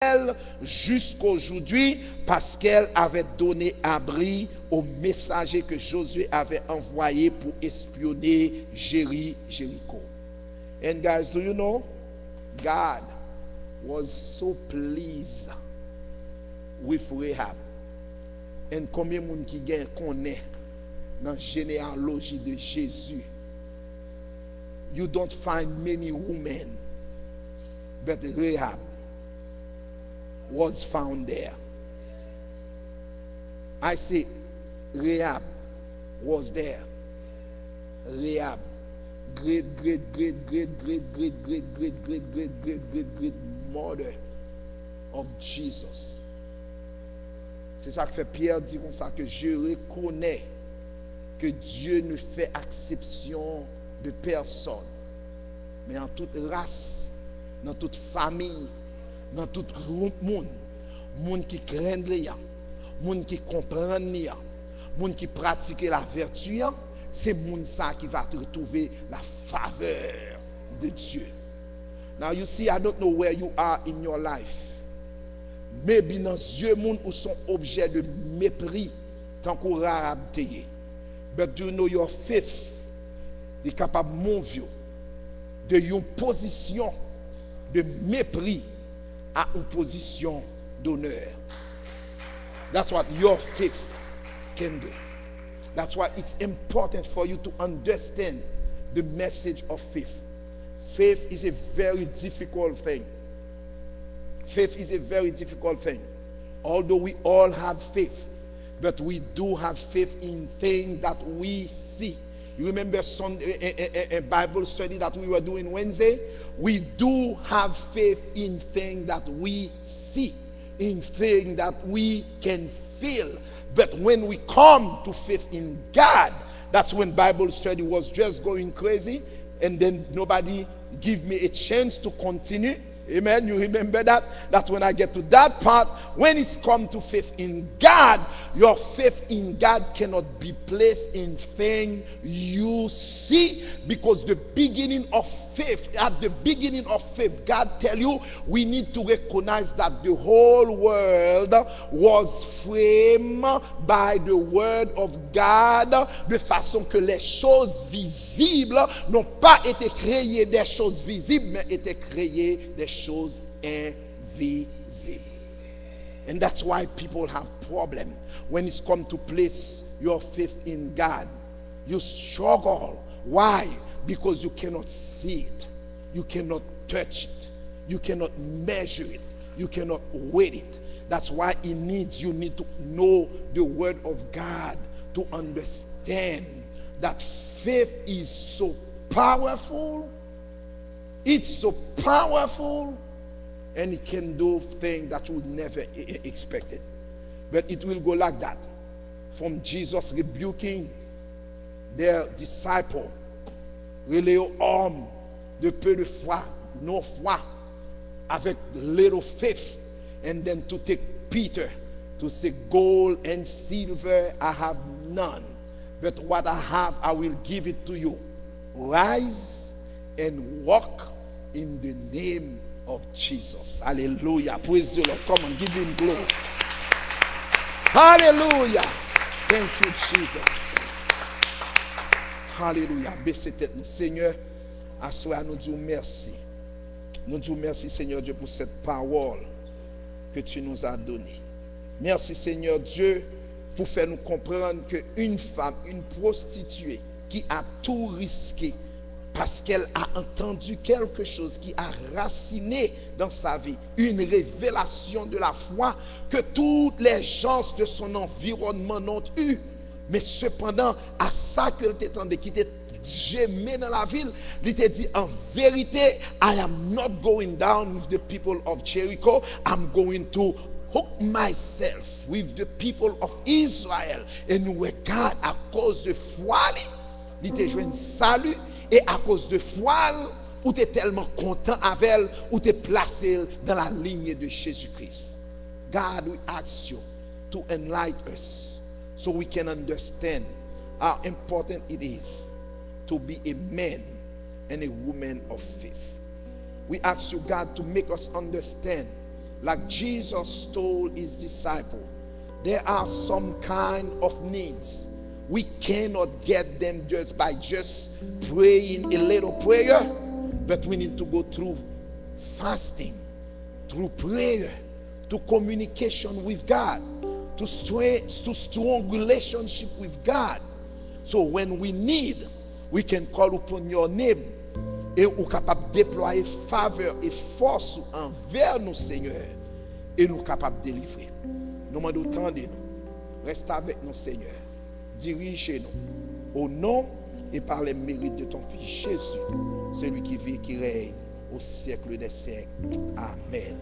elle jusqu'aujourd'hui parce qu'elle avait donné abri aux messagers que Josué avait envoyés pour espionner Jericho. And guys, do you know? God was so pleased with Rahab. Et combien de monde qui connaît dans la généalogie de Jésus? You don't find many women, but Rahab was found there. I say Rahab was there. Rahab, great mother of Jesus. C'est ça que fait Pierre dit comme ça, que je reconnais que Dieu ne fait exception de personne, mais en toute race, dans toute famille, dans tout groupe monde qui craignent les gens, monde qui comprennent les gens, monde qui pratique la vertu, c'est monde ça qui va retrouver la faveur de Dieu. Now you see, I don't know where you are in your life. Maybe dans Dieu monde où sont objets de mépris tant qu'on Rahab teye. But do you know your faith est capable mon vieux de une position de mépris à une position d'honneur. That's what your faith can do. That's why it's important for you to understand the message of faith. Faith is a very difficult thing. Faith is a very difficult thing. Although we all have faith, but we do have faith in things that we see. You remember a Bible study that we were doing Wednesday? We do have faith in things that we see, in things that we can feel. But when we come to faith in God, that's when Bible study was just going crazy, and then nobody give me a chance to continue. Amen. You remember that? That's when I get to that part. When it's come to faith in God, your faith in God cannot be placed in things you see, because the beginning of faith, at the beginning of faith, God tell you we need to recognize that the whole world was framed by the word of God, de façon que les choses visibles n'ont pas été créées des choses visibles, mais étaient créées des choses invisibles. And that's why people have problem when it's come to place your faith in God. You struggle. Why? Because you cannot see it, you cannot touch it, you cannot measure it, you cannot weigh it. That's why you need to know the word of God to understand that faith is so powerful. It's so powerful, and it can do things that you would never expected. But it will go like that. From Jesus rebuking their disciple, relais aux hommes de peu de foi, non foi, avec little faith, and then to take Peter to say, gold and silver I have none, but what I have I will give it to you. Rise and walk in the name of Jesus. Hallelujah. Praise the Lord. Come on, give him glory. Hallelujah. Thank you, Jesus. Hallelujah. Baissez tête nous. Seigneur, à soi nous disons merci. Nous disons merci, Seigneur Dieu, pour cette parole que tu nous as donnée. Merci, Seigneur Dieu, pour faire nous comprendre qu'une femme, une prostituée qui a tout risqué parce qu'elle a entendu quelque chose qui a raciné dans sa vie, une révélation de la foi que toutes les gens de son environnement n'ont eu. Mais cependant, à ça qu'elle t'entendait, qui était jamais dans la ville, il t'a dit en vérité, I am not going down with the people of Jericho, I'm going to hook myself with the people of Israel. Et nous regarde à cause de foi, il t'a joué un salut, et à cause de foi, ou tu es tellement content avec elle, ou tu es placé dans la ligne de Jésus-Christ. God, we ask you to enlighten us so we can understand how important it is to be a man and a woman of faith. We ask you, God, to make us understand like Jesus told his disciples, there are some kind of needs. We cannot get them just by praying a little prayer, but we need to go through fasting, through prayer, to communication with God, to strong relationship with God. So when we need, we can call upon your name et ou capable déployer faveur et force envers nous, Seigneur, et nous capable délivrer. Nous demandons tendez nous. Reste avec nous, Seigneur. Dirige-nous au nom et par les mérites de ton Fils Jésus, celui qui vit et qui règne au siècle des siècles. Amen.